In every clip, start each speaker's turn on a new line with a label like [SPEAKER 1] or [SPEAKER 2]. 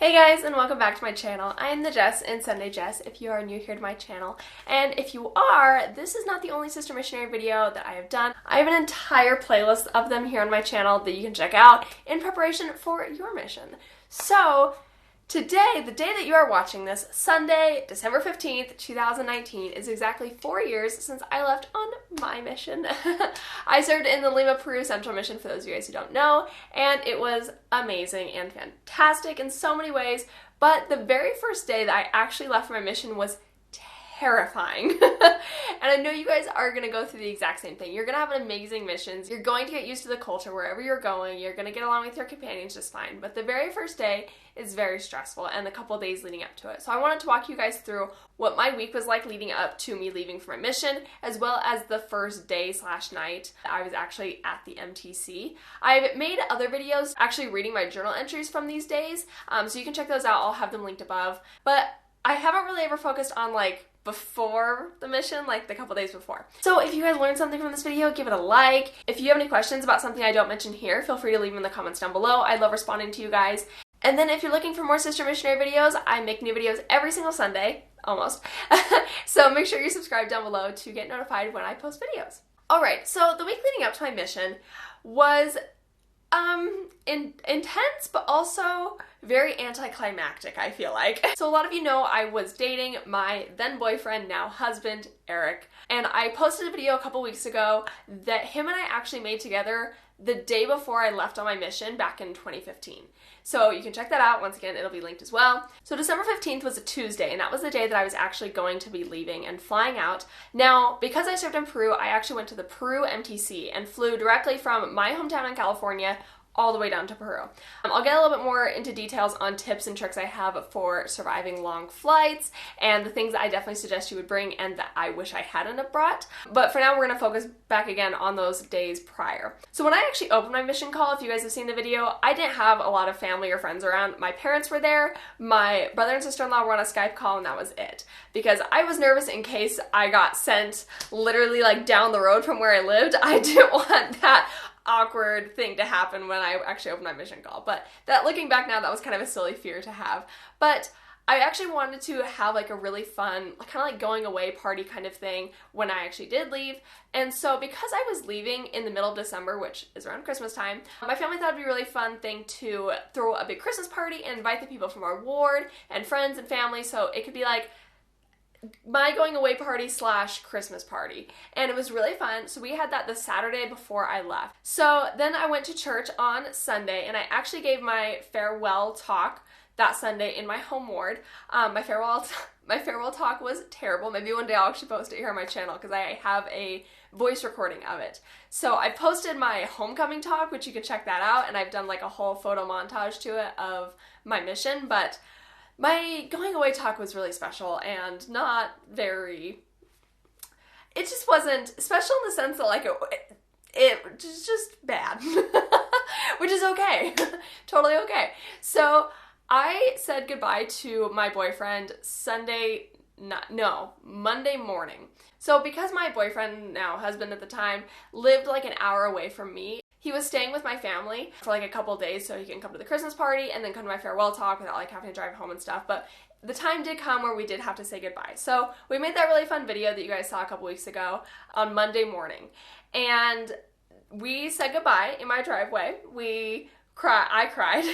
[SPEAKER 1] Hey guys, and welcome back to my channel. I am the Jess in Sunday Jess if you are new here to my channel. And if you are, this is not the only sister missionary video that I have done. I have an entire playlist of them here on my channel that you can check out in preparation for your mission. So today, the day that you are watching this, Sunday, December 15th, 2019, is exactly 4 years since I left on my mission. I served in the Lima, Peru Central Mission, for those of you guys who don't know, and it was amazing and fantastic in so many ways, but the very first day that I actually left for my mission was terrifying. And I know you guys are going to go through the exact same thing. You're going to have an amazing missions. You're going to get used to the culture wherever you're going. You're going to get along with your companions just fine. But the very first day is very stressful, and the couple days leading up to it. So I wanted to walk you guys through what my week was like leading up to me leaving for my mission, as well as the first day / night I was actually at the MTC. I've made other videos actually reading my journal entries from these days, so you can check those out. I'll have them linked above. But I haven't really ever focused on before the mission, like the couple days before. So if you guys learned something from this video, give it a like. If you have any questions about something I don't mention here, feel free to leave them in the comments down below. I love responding to you guys. And then if you're looking for more sister missionary videos, I make new videos every single Sunday, almost. So make sure you're subscribed down below to get notified when I post videos. Alright, so the week leading up to my mission was intense, but also very anticlimactic, I feel like. So a lot of you know I was dating my then boyfriend, now husband, Eric, and I posted a video a couple weeks ago that him and I actually made together the day before I left on my mission back in 2015. So you can check that out. Once again, it'll be linked as well. So December 15th was a Tuesday, and that was the day that I was actually going to be leaving and flying out. Now, because I served in Peru, I actually went to the Peru MTC and flew directly from my hometown in California all the way down to Peru. I'll get a little bit more into details on tips and tricks I have for surviving long flights and the things that I definitely suggest you would bring and that I wish I hadn't have brought. But for now, we're going to focus back again on those days prior. So when I actually opened my mission call, if you guys have seen the video, I didn't have a lot of family or friends around. My parents were there, my brother and sister-in-law were on a Skype call, and that was it. Because I was nervous in case I got sent literally down the road from where I lived. I didn't want that awkward thing to happen when I actually opened my mission call. But that, looking back now, that was kind of a silly fear to have. But I actually wanted to have a really fun, kind of going away party kind of thing when I actually did leave. And so because I was leaving in the middle of December, which is around Christmas time, my family thought it'd be a really fun thing to throw a big Christmas party and invite the people from our ward and friends and family, so it could be my going away party / Christmas party. And it was really fun. So we had that the Saturday before I left. So then I went to church on Sunday, and I actually gave my farewell talk that Sunday in my home ward. My farewell talk was terrible. Maybe one day I'll actually post it here on my channel because I have a voice recording of it. So I posted my homecoming talk, which you can check that out, and I've done a whole photo montage to it of my mission. But my going away talk was really special and not very, it just wasn't special in the sense that it was just bad, which is okay, totally okay. So I said goodbye to my boyfriend Monday morning. So because my boyfriend, now husband at the time, lived an hour away from me, he was staying with my family for a couple days so he can come to the Christmas party and then come to my farewell talk without having to drive home and stuff. But the time did come where we did have to say goodbye. So we made that really fun video that you guys saw a couple weeks ago on Monday morning. And we said goodbye in my driveway. I cried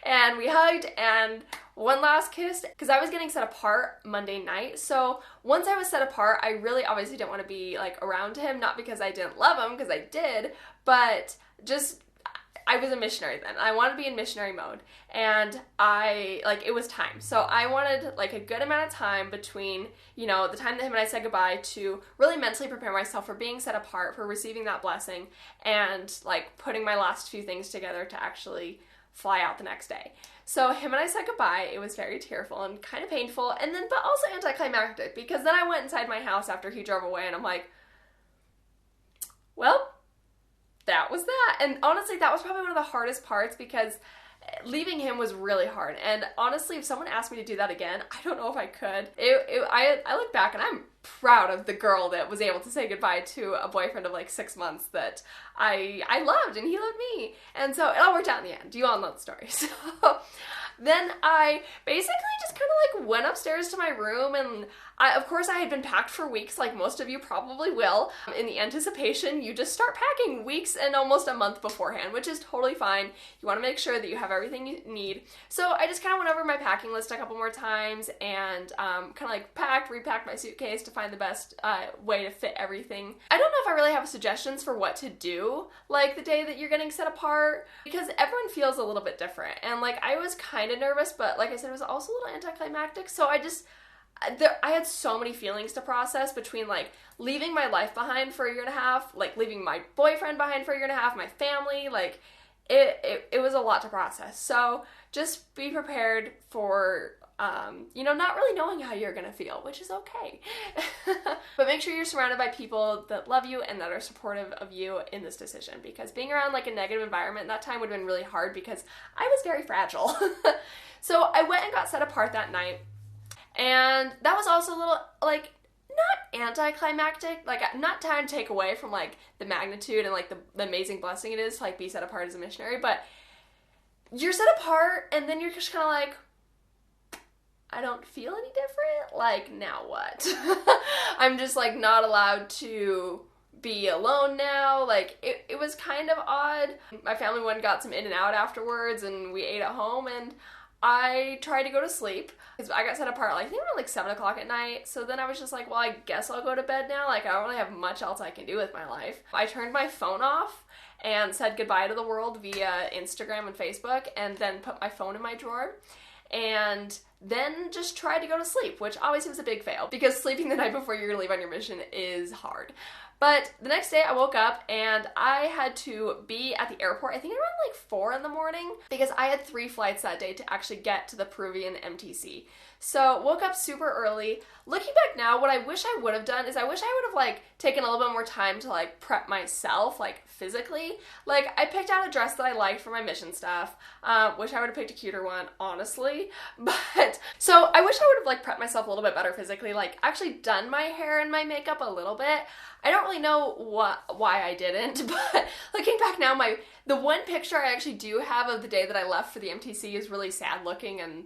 [SPEAKER 1] and we hugged and one last kiss because I was getting set apart Monday night. So once I was set apart, I really obviously didn't want to be around him, not because I didn't love him, because I did, but just I was a missionary then. I wanted to be in missionary mode, and it was time. So I wanted a good amount of time between, the time that him and I said goodbye to really mentally prepare myself for being set apart, for receiving that blessing, and putting my last few things together to actually fly out the next day. So him and I said goodbye. It was very tearful and kind of painful, and then but also anticlimactic, because then I went inside my house after he drove away, and I'm like, well, that was that. And honestly, that was probably one of the hardest parts because leaving him was really hard. And honestly, if someone asked me to do that again, I don't know if I could. I look back and I'm proud of the girl that was able to say goodbye to a boyfriend of 6 months that I loved and he loved me. And so it all worked out in the end. You all know the story. So Then I basically just kind of like went upstairs to my room, and of course I had been packed for weeks, like most of you probably will. In the anticipation, you just start packing weeks and almost a month beforehand, which is totally fine. You want to make sure that you have everything you need. So I just kind of went over my packing list a couple more times and kind of like repacked my suitcase to find the best way to fit everything. I don't know if I really have suggestions for what to do like the day that you're getting set apart, because everyone feels a little bit different. And like I was kind of nervous, but like I said, it was also a little anticlimactic. So I had so many feelings to process between like leaving my life behind for a year and a half, like leaving my boyfriend behind for a year and a half, my family, like it was a lot to process. So just be prepared for, not really knowing how you're gonna feel, which is okay. But make sure you're surrounded by people that love you and that are supportive of you in this decision, because being around like a negative environment that time would have been really hard because I was very fragile. So I went and got set apart that night. And that was also a little, like, not anticlimactic, like, not trying to take away from, like, the magnitude and, like, the amazing blessing it is to, like, be set apart as a missionary, but you're set apart, and then you're just kind of like, I don't feel any different, like, now what? I'm just, like, not allowed to be alone now. Like, it was kind of odd. My family went and got some In-N-Out afterwards, and we ate at home, and I tried to go to sleep because I got set apart like I think around like 7 o'clock at night. So then I was just like, well, I guess I'll go to bed now. Like I don't really have much else I can do with my life. I turned my phone off and said goodbye to the world via Instagram and Facebook, and then put my phone in my drawer. And then just tried to go to sleep, which obviously was a big fail because sleeping the night before you're gonna leave on your mission is hard. But the next day I woke up and I had to be at the airport, I think around like 4 in the morning, because I had 3 flights that day to actually get to the Peruvian MTC. So woke up super early. Looking back now, what I wish I would have done is I wish I would have like taken a little bit more time to like prep myself, like physically. Like I picked out a dress that I liked for my mission stuff. Wish I would have picked a cuter one, honestly. But so I wish I would have like prepped myself a little bit better physically, like actually done my hair and my makeup a little bit. I don't really know why I didn't, but looking back now, the one picture I actually do have of the day that I left for the MTC is really sad looking, and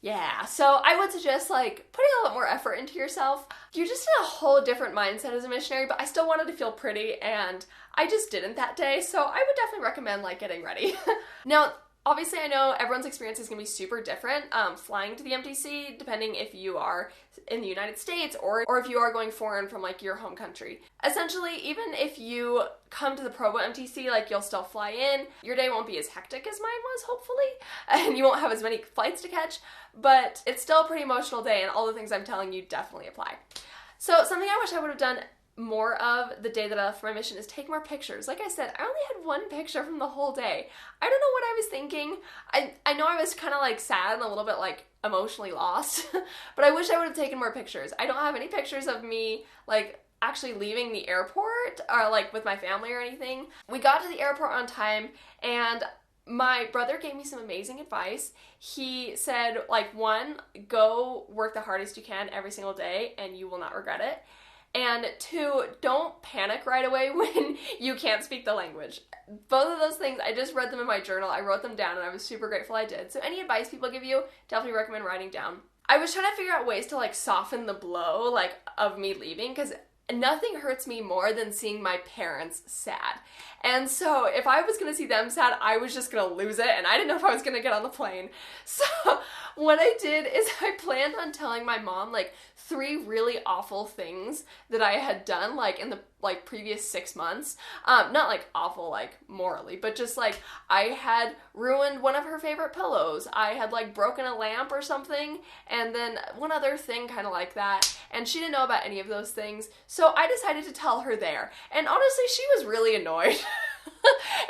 [SPEAKER 1] yeah, so I would suggest like putting a lot more effort into yourself. You're just in a whole different mindset as a missionary, but I still wanted to feel pretty, and I just didn't that day, so I would definitely recommend like getting ready. Now, obviously, I know everyone's experience is going to be super different flying to the MTC, depending if you are in the United States or if you are going foreign from like your home country. Essentially, even if you come to the Provo MTC, like you'll still fly in, your day won't be as hectic as mine was, hopefully, and you won't have as many flights to catch, but it's still a pretty emotional day, and all the things I'm telling you definitely apply. So something I wish I would have done more of the day that I left for my mission is take more pictures. Like I said, I only had 1 picture from the whole day. I don't know what I was thinking. I know I was kind of like sad and a little bit like emotionally lost, but I wish I would have taken more pictures. I don't have any pictures of me like actually leaving the airport or like with my family or anything. We got to the airport on time, and my brother gave me some amazing advice. He said, like, 1, go work the hardest you can every single day and you will not regret it. And 2, don't panic right away when you can't speak the language. Both of those things, I just read them in my journal. I wrote them down and I was super grateful I did. So any advice people give you, definitely recommend writing down. I was trying to figure out ways to like soften the blow like of me leaving, because nothing hurts me more than seeing my parents sad. And so if I was going to see them sad, I was just going to lose it, and I didn't know if I was going to get on the plane. So what I did is I planned on telling my mom like 3 really awful things that I had done like in the like previous 6 months. Not like awful like morally, but just like I had ruined one of her favorite pillows. I had like broken a lamp or something, and then one other thing kind of like that. And she didn't know about any of those things. So I decided to tell her there. And honestly, she was really annoyed.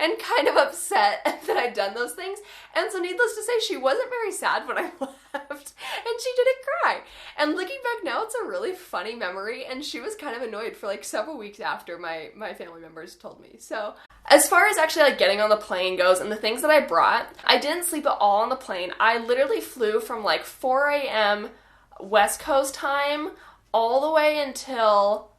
[SPEAKER 1] And kind of upset that I'd done those things. And so needless to say, she wasn't very sad when I left, and she didn't cry. And looking back now, it's a really funny memory, and she was kind of annoyed for like several weeks after my family members told me. So as far as actually like getting on the plane goes and the things that I brought, I didn't sleep at all on the plane. I literally flew from like 4 a.m. West Coast time all the way until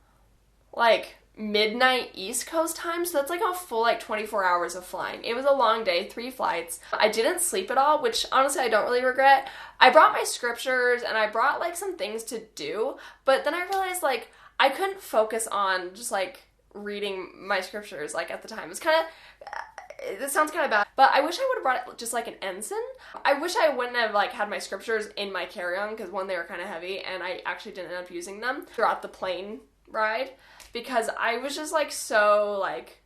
[SPEAKER 1] like midnight East Coast time, so that's like a full like 24 hours of flying. It was a long day, 3 flights. I didn't sleep at all, which honestly I don't really regret. I brought my scriptures and I brought like some things to do, but then I realized like I couldn't focus on just like reading my scriptures like at the time. It's kind of, it sounds kind of bad, but I wish I would have brought just like an ensign. I wish I wouldn't have like had my scriptures in my carry-on, because one, they were kind of heavy, and I actually didn't end up using them throughout the plane ride, because I was just like so like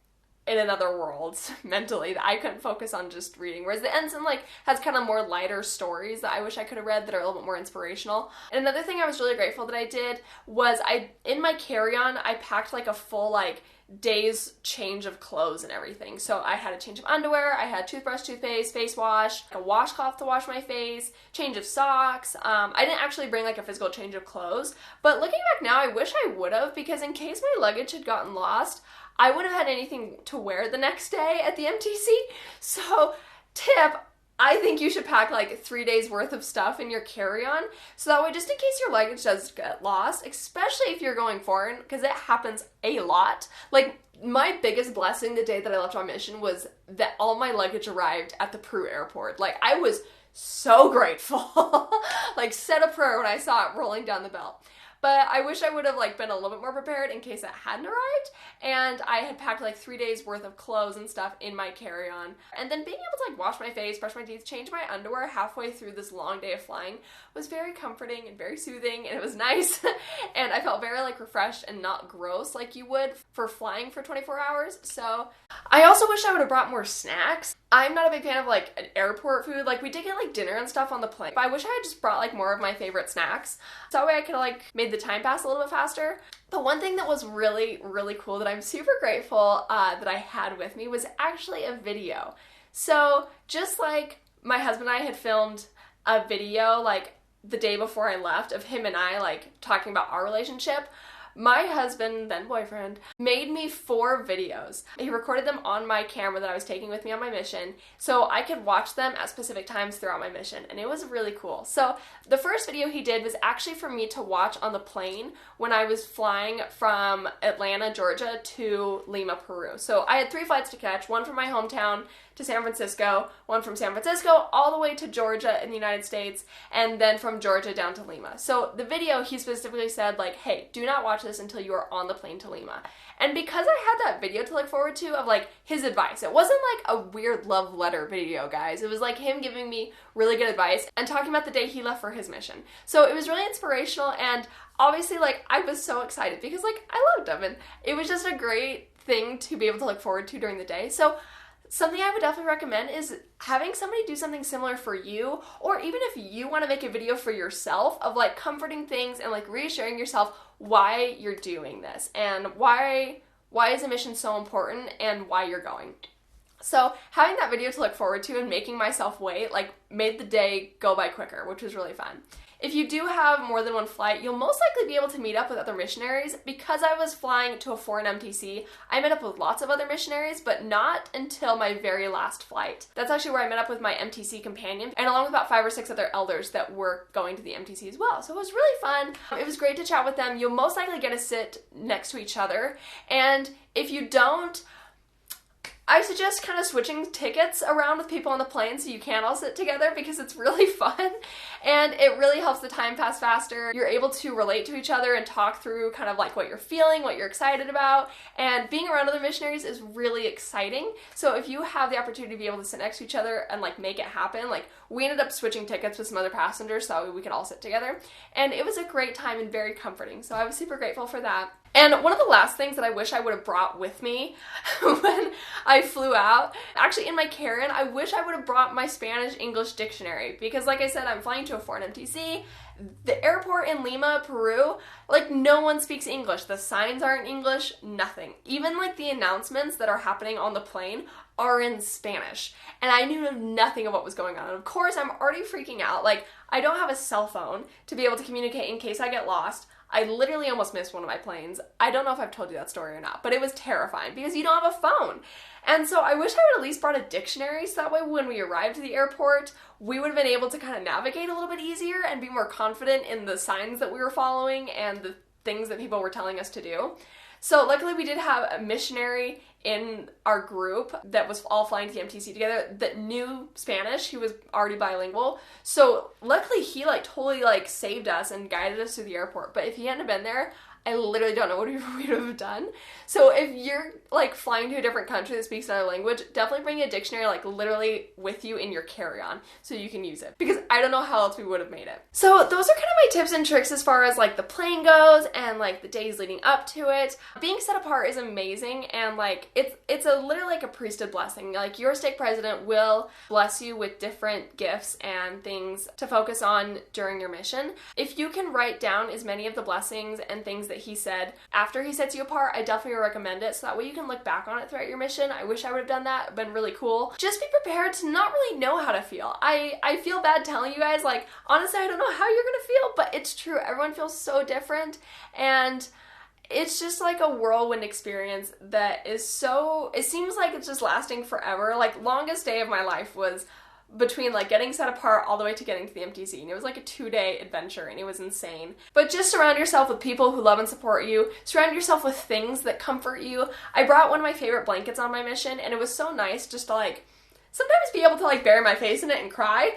[SPEAKER 1] in another world mentally that I couldn't focus on just reading. Whereas the ensign like has kind of more lighter stories that I wish I could have read that are a little bit more inspirational. And another thing I was really grateful that I did was in my carry-on I packed like a full like day's change of clothes and everything. So I had a change of underwear, I had toothbrush, toothpaste, face wash, a washcloth to wash my face, change of socks. I didn't actually bring like a physical change of clothes, but looking back now, I wish I would have, because in case my luggage had gotten lost, I wouldn't have had anything to wear the next day at the MTC. So tip, I think you should pack like 3 days worth of stuff in your carry-on, so that way just in case your luggage does get lost, especially if you're going foreign, because it happens a lot. Like my biggest blessing the day that I left on mission was that all my luggage arrived at the Peru airport. Like I was so grateful. Like said a prayer when I saw it rolling down the belt. But I wish I would have like been a little bit more prepared in case it hadn't arrived, and I had packed like 3 days worth of clothes and stuff in my carry-on. And then being able to like wash my face, brush my teeth, change my underwear halfway through this long day of flying was very comforting and very soothing, and it was nice. And I felt very like refreshed and not gross like you would for flying for 24 hours. So I also wish I would have brought more snacks. I'm not a big fan of like an airport food. Like we did get like dinner and stuff on the plane, but I wish I had just brought like more of my favorite snacks, so that way I could like made the time pass a little bit faster. The one thing that was really, really cool that I'm super grateful that I had with me was actually a video. So just like my husband and I had filmed a video like the day before I left of him and I like talking about our relationship, my husband, then boyfriend, made me 4 videos. He recorded them on my camera that I was taking with me on my mission, so I could watch them at specific times throughout my mission, and it was really cool. So the first video he did was actually for me to watch on the plane when I was flying from Atlanta, Georgia to Lima, Peru. So I had 3 flights to catch, one from my hometown to San Francisco, one from San Francisco all the way to Georgia in the United States, and then from Georgia down to Lima. So the video, he specifically said like, hey, do not watch this until you are on the plane to Lima. And because I had that video to look forward to of like his advice, it wasn't like a weird love letter video, guys. It was like him giving me really good advice and talking about the day he left for his mission. So it was really inspirational, and obviously like I was so excited because like I loved him, and it was just a great thing to be able to look forward to during the day. So something I would definitely recommend is having somebody do something similar for you, or even if you want to make a video for yourself of like comforting things and like reassuring yourself why you're doing this and why is a mission so important and why you're going. So having that video to look forward to and making myself wait like made the day go by quicker, which was really fun. If you do have more than one flight, you'll most likely be able to meet up with other missionaries. Because I was flying to a foreign MTC, I met up with lots of other missionaries, but not until my very last flight. That's actually where I met up with my MTC companion, and along with about 5 or 6 other elders that were going to the MTC as well. So it was really fun. It was great to chat with them. You'll most likely get to sit next to each other, and if you don't, I suggest kind of switching tickets around with people on the plane so you can all sit together, because it's really fun and it really helps the time pass faster. You're able to relate to each other and talk through kind of like what you're feeling, what you're excited about, and being around other missionaries is really exciting. So if you have the opportunity to be able to sit next to each other and like make it happen, like we ended up switching tickets with some other passengers so we could all sit together, and it was a great time and very comforting. So I was super grateful for that. And one of the last things that I wish I would have brought with me when I flew out, actually in my carry-on, I wish I would have brought my Spanish-English dictionary, because like I said, I'm flying to a foreign MTC. The airport in Lima, Peru, like no one speaks English. The signs aren't English, nothing. Even like the announcements that are happening on the plane are in Spanish. And I knew nothing of what was going on. And of course, I'm already freaking out. Like I don't have a cell phone to be able to communicate in case I get lost. I literally almost missed one of my planes. I don't know if I've told you that story or not, but it was terrifying because you don't have a phone. And so I wish I would at least brought a dictionary, so that way when we arrived to the airport, we would have been able to kind of navigate a little bit easier and be more confident in the signs that we were following and the things that people were telling us to do. So luckily we did have a missionary in our group that was all flying to the MTC together that knew Spanish. He was already bilingual. So luckily he like totally like saved us and guided us to the airport. But if he hadn't been there, I literally don't know what we would have done. So if you're like flying to a different country that speaks another language, definitely bring a dictionary like literally with you in your carry-on so you can use it, because I don't know how else we would have made it. So those are kind of my tips and tricks as far as like the plane goes and like the days leading up to it. Being set apart is amazing, and like it's a literally like a priesthood blessing. Like your stake president will bless you with different gifts and things to focus on during your mission. If you can write down as many of the blessings and things that he said after he sets you apart, I definitely recommend it, so that way you can look back on it throughout your mission. I wish I would have done that. It'd been really cool. Just be prepared to not really know how to feel. I feel bad telling you guys, like, honestly, I don't know how you're gonna feel, but it's true. Everyone feels so different, and it's just like a whirlwind experience that is so, it seems like it's just lasting forever. Like, longest day of my life was between like getting set apart all the way to getting to the MTC, and it was like a 2-day adventure, and it was insane. But just surround yourself with people who love and support you. Surround yourself with things that comfort you. I brought one of my favorite blankets on my mission, and it was so nice just to like sometimes be able to like bury my face in it and cry.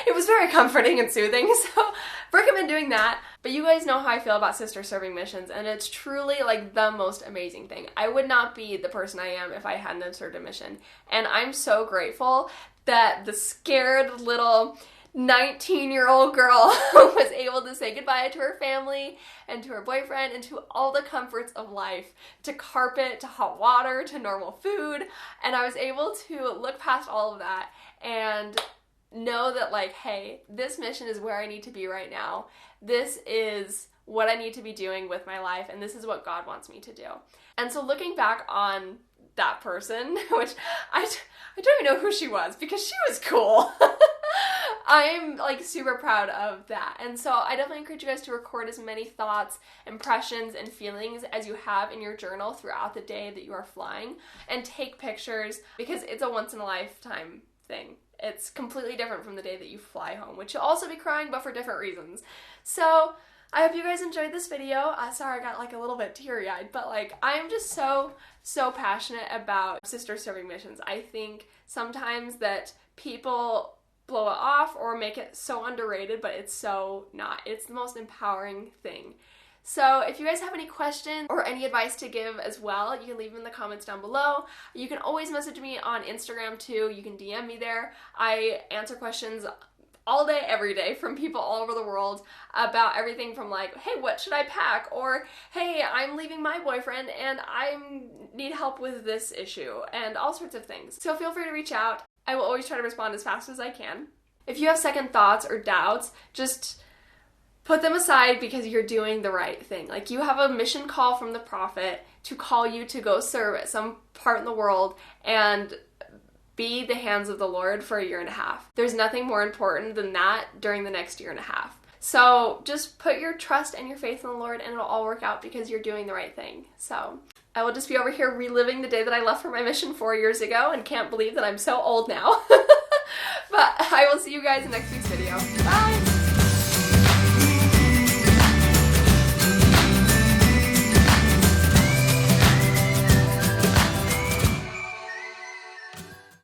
[SPEAKER 1] It was very comforting and soothing, so recommend doing that. But you guys know how I feel about sister serving missions, and it's truly like the most amazing thing. I would not be the person I am if I hadn't have served a mission, and I'm so grateful that the scared little 19-year-old girl was able to say goodbye to her family and to her boyfriend and to all the comforts of life, to carpet, to hot water, to normal food, and I was able to look past all of that and know that like, hey, this mission is where I need to be right now. This is what I need to be doing with my life, and this is what God wants me to do. And so looking back on that person, which I don't even know who she was because she was cool. I'm like super proud of that. And so I definitely encourage you guys to record as many thoughts, impressions, and feelings as you have in your journal throughout the day that you are flying, and take pictures, because it's a once in a lifetime thing. It's completely different from the day that you fly home, which you'll also be crying, but for different reasons. So I hope you guys enjoyed this video. Sorry I got like a little bit teary-eyed, but like I'm just so passionate about sister serving missions. I think sometimes that people blow it off or make it so underrated, but it's so not. It's the most empowering thing. So if you guys have any questions or any advice to give as well, you can leave them in the comments down below. You can always message me on Instagram too. You can DM me there. I answer questions all day, every day, from people all over the world about everything from like, hey, what should I pack? Or, hey, I'm leaving my boyfriend and I need help with this issue, and all sorts of things. So feel free to reach out. I will always try to respond as fast as I can. If you have second thoughts or doubts, just put them aside, because you're doing the right thing. Like, you have a mission call from the prophet to call you to go serve at some part in the world and be the hands of the Lord for 1.5 years. There's nothing more important than that during the next 1.5 years. So just put your trust and your faith in the Lord, and it'll all work out because you're doing the right thing. So I will just be over here reliving the day that I left for my mission 4 years ago and can't believe that I'm so old now. But I will see you guys in next week's video. Bye!